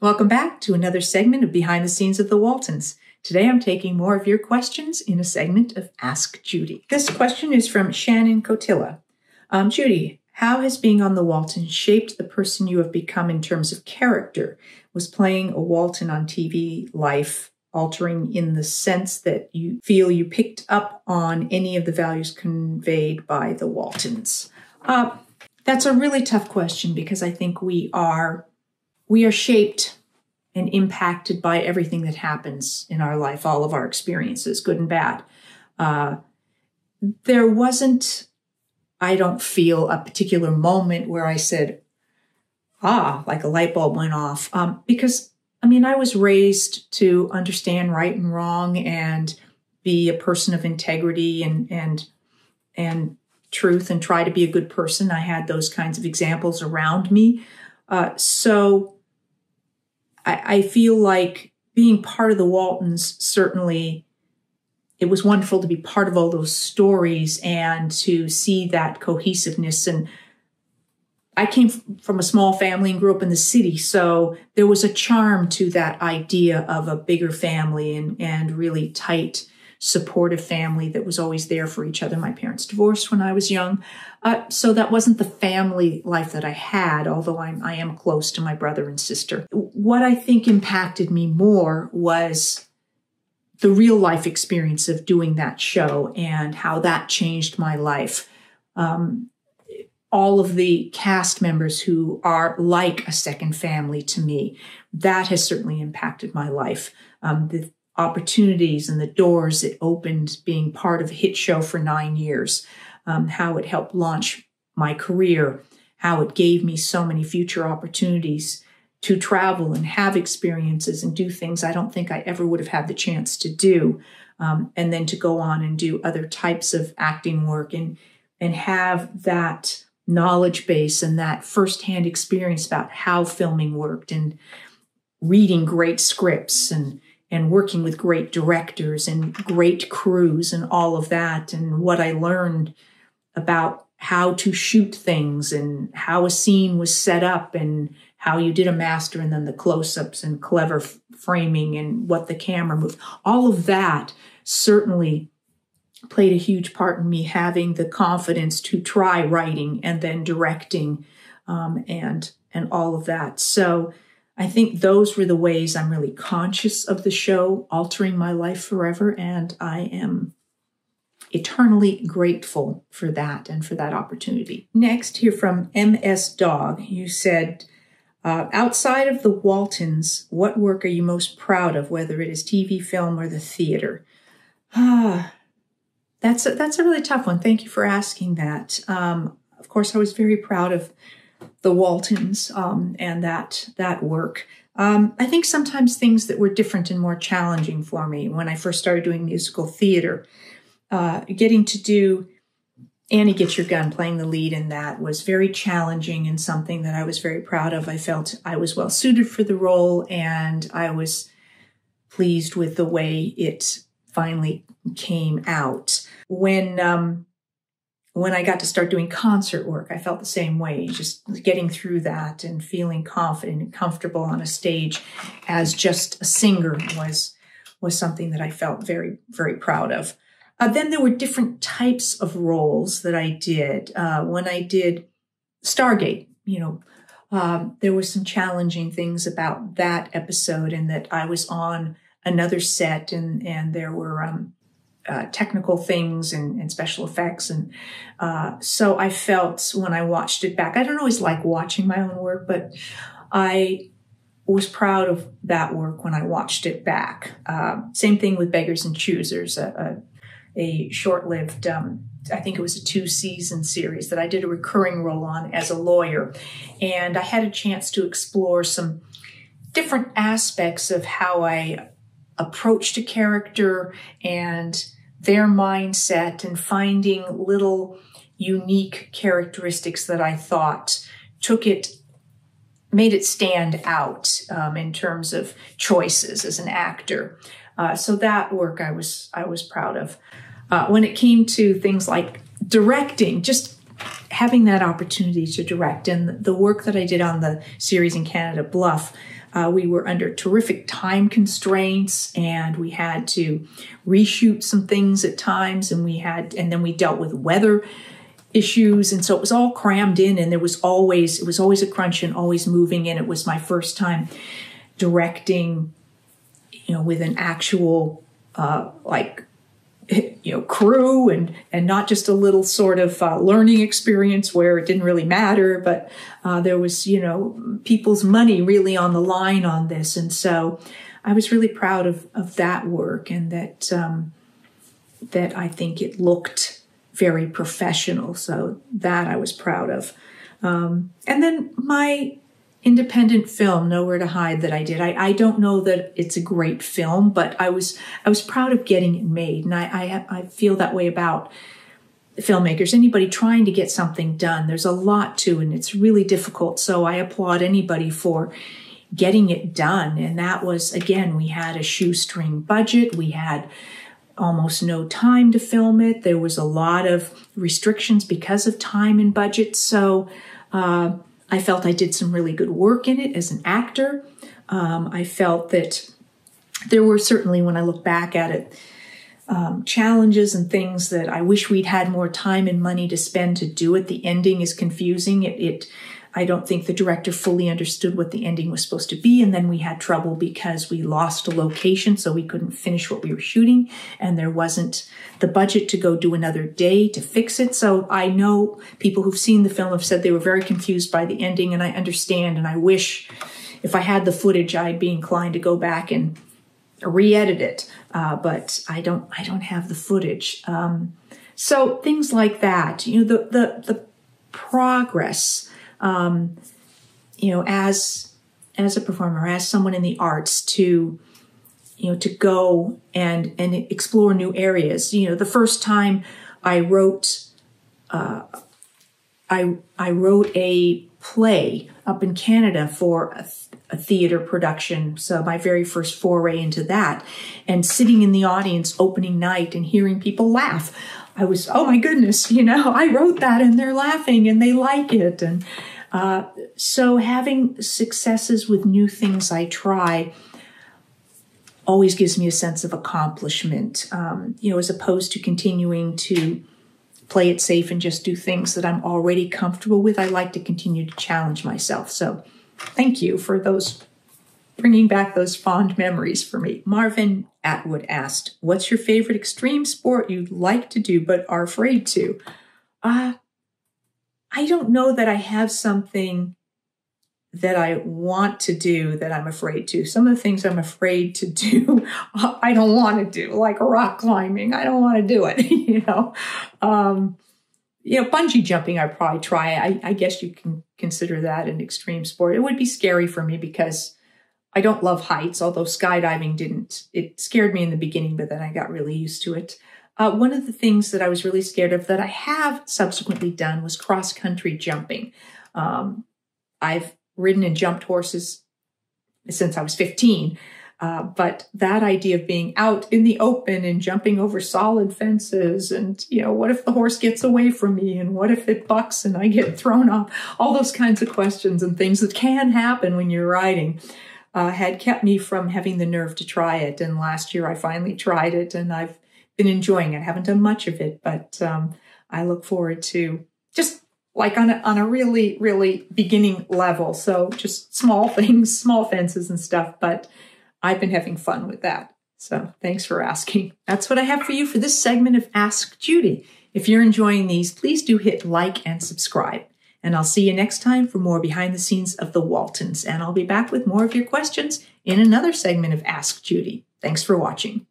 Welcome back to another segment of Behind the Scenes of the Waltons. Today I'm taking more of your questions in a segment of Ask Judy. This question is from Shannon Cotilla. Judy, how has being on the Waltons shaped the person you have become in terms of character? Was playing a Walton on TV life altering in the sense that you feel you picked up on any of the values conveyed by the Waltons? That's a really tough question because I think we are shaped and impacted by everything that happens in our life, all of our experiences, good and bad. There wasn't, I don't feel, a particular moment where I said, like a light bulb went off. Because, I was raised to understand right and wrong and be a person of integrity and truth and try to be a good person. I had those kinds of examples around me. So I feel like being part of the Waltons, certainly it was wonderful to be part of all those stories and to see that cohesiveness. And I came from a small family and grew up in the city, so there was a charm to that idea of a bigger family and really tight, supportive family that was always there for each other. My parents divorced when I was young, so that wasn't the family life that I had, although I am close to my brother and sister. What I think impacted me more was the real life experience of doing that show and how that changed my life. All of the cast members who are like a second family to me, that has certainly impacted my life. The opportunities and the doors it opened being part of a hit show for 9 years, how it helped launch my career, how it gave me so many future opportunities to travel and have experiences and do things I don't think I ever would have had the chance to do. And then to go on and do other types of acting work and have that knowledge base and that firsthand experience about how filming worked and reading great scripts and working with great directors and great crews and all of that, and what I learned about how to shoot things and how a scene was set up and how you did a master and then the close-ups and clever framing and what the camera moved. All of that certainly played a huge part in me having the confidence to try writing and then directing and all of that. So I think those were the ways I'm really conscious of the show altering my life forever, and I am eternally grateful for that and for that opportunity. Next, here from MS Dog, you said, outside of the Waltons, what work are you most proud of, whether it is TV, film, or the theater? That's a really tough one. Thank you for asking that. Of course, I was very proud of the Waltons and that work. I think sometimes things that were different and more challenging for me when I first started doing musical theater, getting to do Annie Get Your Gun, playing the lead in that, was very challenging and something that I was very proud of. I felt I was well suited for the role, and I was pleased with the way it finally came out. When I got to start doing concert work, I felt the same way, just getting through that and feeling confident and comfortable on a stage as just a singer was something that I felt very, very proud of. Then there were different types of roles that I did. When I did Stargate, there were some challenging things about that episode, and that I was on another set and there were technical things and special effects. And so I felt when I watched it back, I don't always like watching my own work, but I was proud of that work when I watched it back. Same thing with Beggars and Choosers, a short-lived, I think it was a 2-season series that I did a recurring role on as a lawyer. And I had a chance to explore some different aspects of how I approached a character and their mindset, and finding little unique characteristics that I thought made it stand out in terms of choices as an actor. So that work I was proud of. When it came to things like directing, just having that opportunity to direct, and the work that I did on the series in Canada, Bluff, We were under terrific time constraints, and we had to reshoot some things at times, and then we dealt with weather issues, and so it was all crammed in, and it was always a crunch and always moving. And it was my first time directing, with an actual crew and not just a little sort of learning experience where it didn't really matter, but there was, people's money really on the line on this. And so I was really proud of that work, and that I think it looked very professional. So that I was proud of. And then my independent film, Nowhere to Hide, that I did. I don't know that it's a great film, but I was proud of getting it made. And I feel that way about filmmakers. Anybody trying to get something done, there's a lot to, and it's really difficult. So I applaud anybody for getting it done. And that was, again, we had a shoestring budget. We had almost no time to film it. There was a lot of restrictions because of time and budget. So I felt I did some really good work in it as an actor. I felt that there were certainly, when I look back at it, challenges and things that I wish we'd had more time and money to spend to do it. The ending is confusing. I don't think the director fully understood what the ending was supposed to be. And then we had trouble because we lost a location, so we couldn't finish what we were shooting. And there wasn't the budget to go do another day to fix it. So I know people who've seen the film have said they were very confused by the ending, and I understand. And I wish if I had the footage, I'd be inclined to go back and re-edit it. But I don't have the footage. So things like that, the progress, as a performer, as someone in the arts, to go and explore new areas. The first time I wrote a play up in Canada for a theater production. So my very first foray into that, and sitting in the audience opening night and hearing people laugh. I was, oh my goodness, I wrote that and they're laughing and they like it. And so having successes with new things I try always gives me a sense of accomplishment, as opposed to continuing to play it safe and just do things that I'm already comfortable with. I like to continue to challenge myself. So thank you for bringing back those fond memories for me. Marvin Atwood asked, what's your favorite extreme sport you'd like to do but are afraid to? I don't know that I have something that I want to do that I'm afraid to. Some of the things I'm afraid to do, I don't want to do, like rock climbing. I don't want to do it, bungee jumping, I'd probably try. I guess you can consider that an extreme sport. It would be scary for me because I don't love heights, although skydiving didn't. It scared me in the beginning, but then I got really used to it. One of the things that I was really scared of that I have subsequently done was cross-country jumping. I've ridden and jumped horses since I was 15, but that idea of being out in the open and jumping over solid fences and, what if the horse gets away from me and what if it bucks and I get thrown off? All those kinds of questions and things that can happen when you're riding had kept me from having the nerve to try it. And last year I finally tried it and I've been enjoying it. I haven't done much of it, but I look forward to just like on a really, really beginning level. So just small things, small fences and stuff, but I've been having fun with that. So thanks for asking. That's what I have for you for this segment of Ask Judy. If you're enjoying these, please do hit like and subscribe. And I'll see you next time for more behind the scenes of the Waltons. And I'll be back with more of your questions in another segment of Ask Judy. Thanks for watching.